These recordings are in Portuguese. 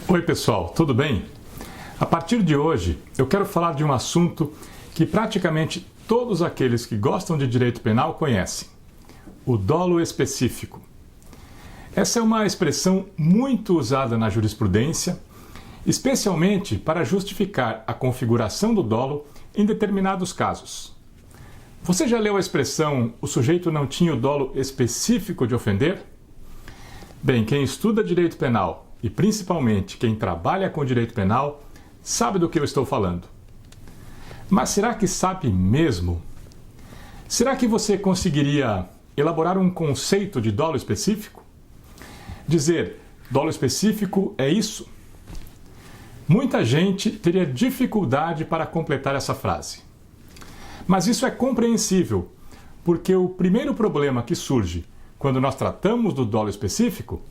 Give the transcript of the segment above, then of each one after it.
Oi pessoal, tudo bem? A partir de hoje eu quero falar de um assunto que praticamente todos aqueles que gostam de direito penal conhecem: o dolo específico. Essa é uma expressão muito usada na jurisprudência, especialmente para justificar a configuração do dolo em determinados casos. Você já leu a expressão "o sujeito não tinha o dolo específico de ofender"? Bem, quem estuda direito penal e principalmente quem trabalha com direito penal sabe do que eu estou falando. Mas será que sabe mesmo? Será que você conseguiria elaborar um conceito de dolo específico? Dizer dolo específico é isso? Muita gente teria dificuldade para completar essa frase. Mas isso é compreensível, porque o primeiro problema que surge quando nós tratamos do dolo específico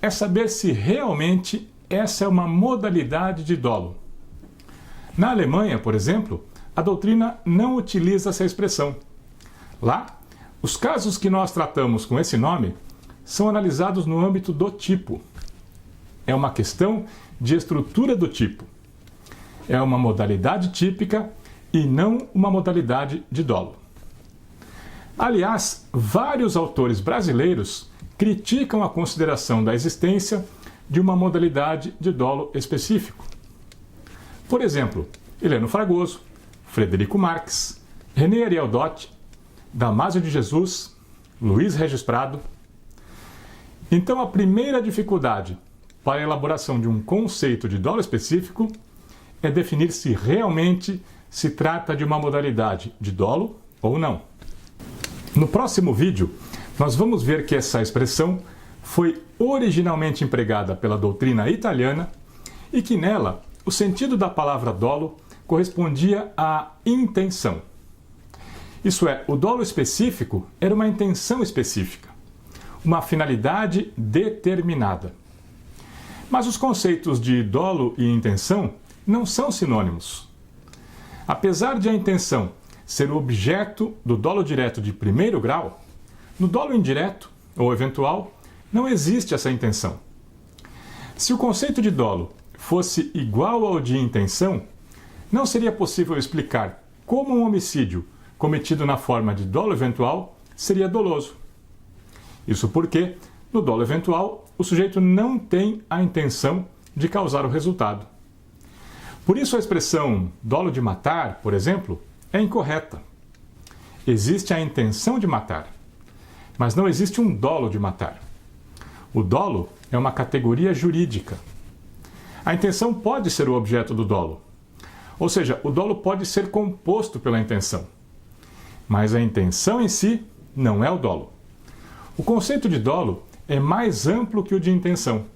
é saber se realmente essa é uma modalidade de dolo. Na Alemanha, por exemplo, a doutrina não utiliza essa expressão. Lá, os casos que nós tratamos com esse nome são analisados no âmbito do tipo. É uma questão de estrutura do tipo. É uma modalidade típica e não uma modalidade de dolo. Aliás, vários autores brasileiros criticam a consideração da existência de uma modalidade de dolo específico. Por exemplo, Heleno Fragoso, Frederico Marques, René Ariel Dotti, Damásio de Jesus, Luiz Regis Prado. Então, a primeira dificuldade para a elaboração de um conceito de dolo específico é definir se realmente se trata de uma modalidade de dolo ou não. No próximo vídeo, nós vamos ver que essa expressão foi originalmente empregada pela doutrina italiana e que nela o sentido da palavra dolo correspondia à intenção. Isso é, o dolo específico era uma intenção específica, uma finalidade determinada. Mas os conceitos de dolo e intenção não são sinônimos. Apesar de a intenção ser o objeto do dolo direto de primeiro grau, no dolo indireto ou eventual não existe essa intenção. Se o conceito de dolo fosse igual ao de intenção, não seria possível explicar como um homicídio cometido na forma de dolo eventual seria doloso. Isso porque, no dolo eventual, o sujeito não tem a intenção de causar o resultado. Por isso a expressão dolo de matar, por exemplo, é incorreta. Existe a intenção de matar, mas não existe um dolo de matar. O dolo é uma categoria jurídica. A intenção pode ser o objeto do dolo. Ou seja, o dolo pode ser composto pela intenção. Mas a intenção em si não é o dolo. O conceito de dolo é mais amplo que o de intenção.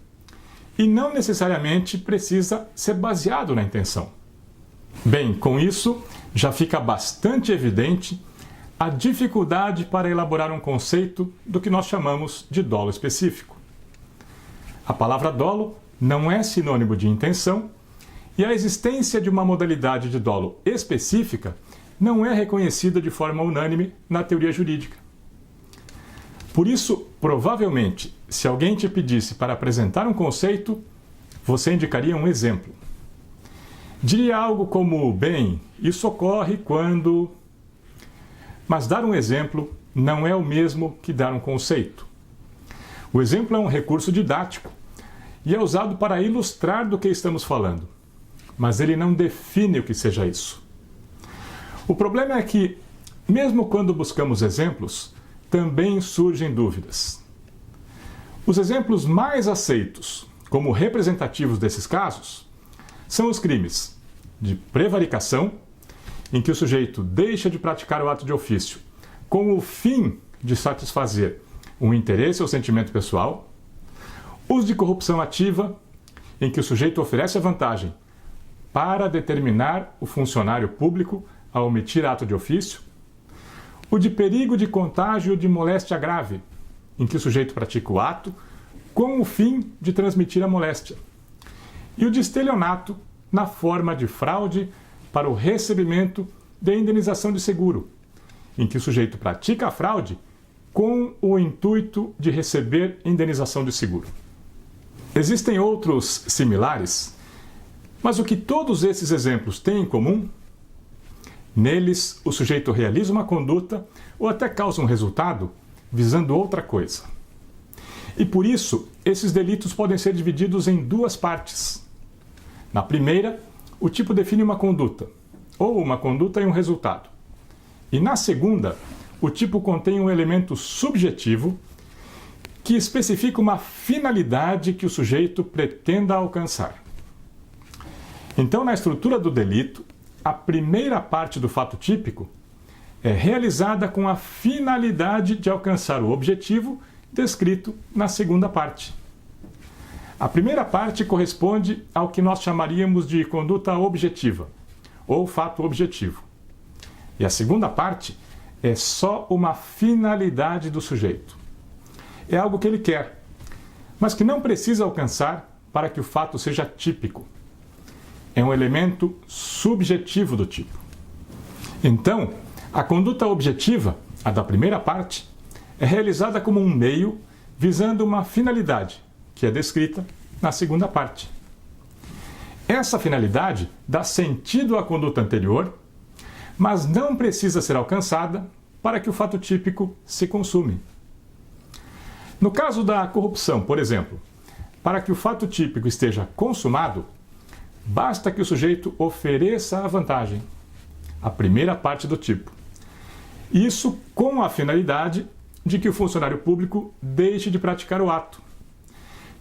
E não necessariamente precisa ser baseado na intenção. Bem, com isso, já fica bastante evidente a dificuldade para elaborar um conceito do que nós chamamos de dolo específico. A palavra dolo não é sinônimo de intenção e a existência de uma modalidade de dolo específica não é reconhecida de forma unânime na teoria jurídica. Por isso, provavelmente, se alguém te pedisse para apresentar um conceito, você indicaria um exemplo. Diria algo como, bem, isso ocorre quando... Mas dar um exemplo não é o mesmo que dar um conceito. O exemplo é um recurso didático e é usado para ilustrar do que estamos falando, mas ele não define o que seja isso. O problema é que, mesmo quando buscamos exemplos, também surgem dúvidas. Os exemplos mais aceitos como representativos desses casos são os crimes de prevaricação, em que o sujeito deixa de praticar o ato de ofício com o fim de satisfazer um interesse ou sentimento pessoal, os de corrupção ativa, em que o sujeito oferece a vantagem para determinar o funcionário público a omitir ato de ofício, o de perigo de contágio de moléstia grave, em que o sujeito pratica o ato com o fim de transmitir a moléstia, e o de estelionato na forma de fraude para o recebimento de indenização de seguro, em que o sujeito pratica a fraude com o intuito de receber indenização de seguro. Existem outros similares, mas o que todos esses exemplos têm em comum? Neles, o sujeito realiza uma conduta ou até causa um resultado visando outra coisa. E por isso, esses delitos podem ser divididos em duas partes. Na primeira, o tipo define uma conduta, ou uma conduta e um resultado. E na segunda, o tipo contém um elemento subjetivo que especifica uma finalidade que o sujeito pretenda alcançar. Então, na estrutura do delito, a primeira parte do fato típico é realizada com a finalidade de alcançar o objetivo descrito na segunda parte. A primeira parte corresponde ao que nós chamaríamos de conduta objetiva, ou fato objetivo. E a segunda parte é só uma finalidade do sujeito. É algo que ele quer, mas que não precisa alcançar para que o fato seja típico. É um elemento subjetivo do tipo. Então, a conduta objetiva, a da primeira parte, é realizada como um meio visando uma finalidade, que é descrita na segunda parte. Essa finalidade dá sentido à conduta anterior, mas não precisa ser alcançada para que o fato típico se consume. No caso da corrupção, por exemplo, para que o fato típico esteja consumado, basta que o sujeito ofereça a vantagem, a primeira parte do tipo. Isso com a finalidade de que o funcionário público deixe de praticar o ato.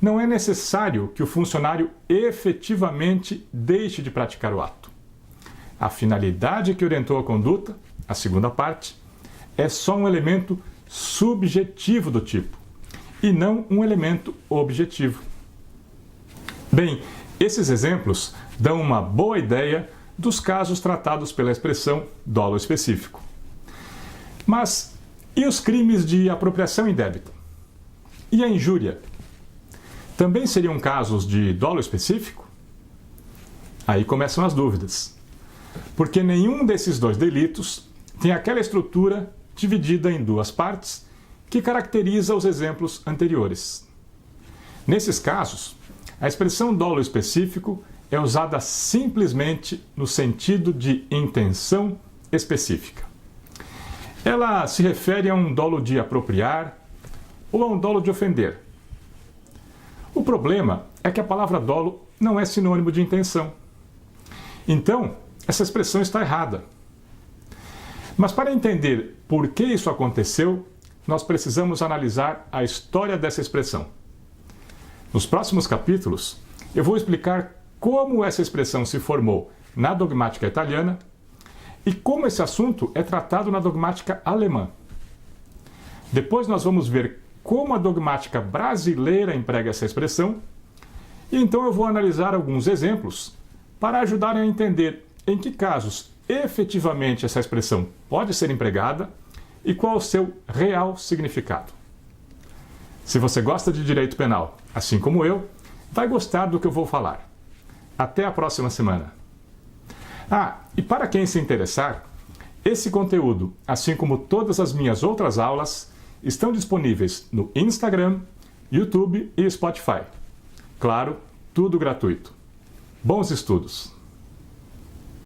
Não é necessário que o funcionário efetivamente deixe de praticar o ato. A finalidade que orientou a conduta, a segunda parte, é só um elemento subjetivo do tipo, e não um elemento objetivo. Bem, esses exemplos dão uma boa ideia dos casos tratados pela expressão dolo específico. Mas e os crimes de apropriação indébita? E a injúria? Também seriam casos de dolo específico? Aí começam as dúvidas, porque nenhum desses dois delitos tem aquela estrutura dividida em duas partes que caracteriza os exemplos anteriores. Nesses casos, a expressão dolo específico é usada simplesmente no sentido de intenção específica. Ela se refere a um dolo de apropriar ou a um dolo de ofender. O problema é que a palavra dolo não é sinônimo de intenção. Então, essa expressão está errada. Mas para entender por que isso aconteceu, nós precisamos analisar a história dessa expressão. Nos próximos capítulos, eu vou explicar como essa expressão se formou na dogmática italiana e como esse assunto é tratado na dogmática alemã. Depois nós vamos ver como a dogmática brasileira emprega essa expressão e então eu vou analisar alguns exemplos para ajudarem a entender em que casos efetivamente essa expressão pode ser empregada e qual o seu real significado. Se você gosta de direito penal, assim como eu, vai gostar do que eu vou falar. Até a próxima semana. E para quem se interessar, esse conteúdo, assim como todas as minhas outras aulas, estão disponíveis no Instagram, YouTube e Spotify. Claro, tudo gratuito. Bons estudos!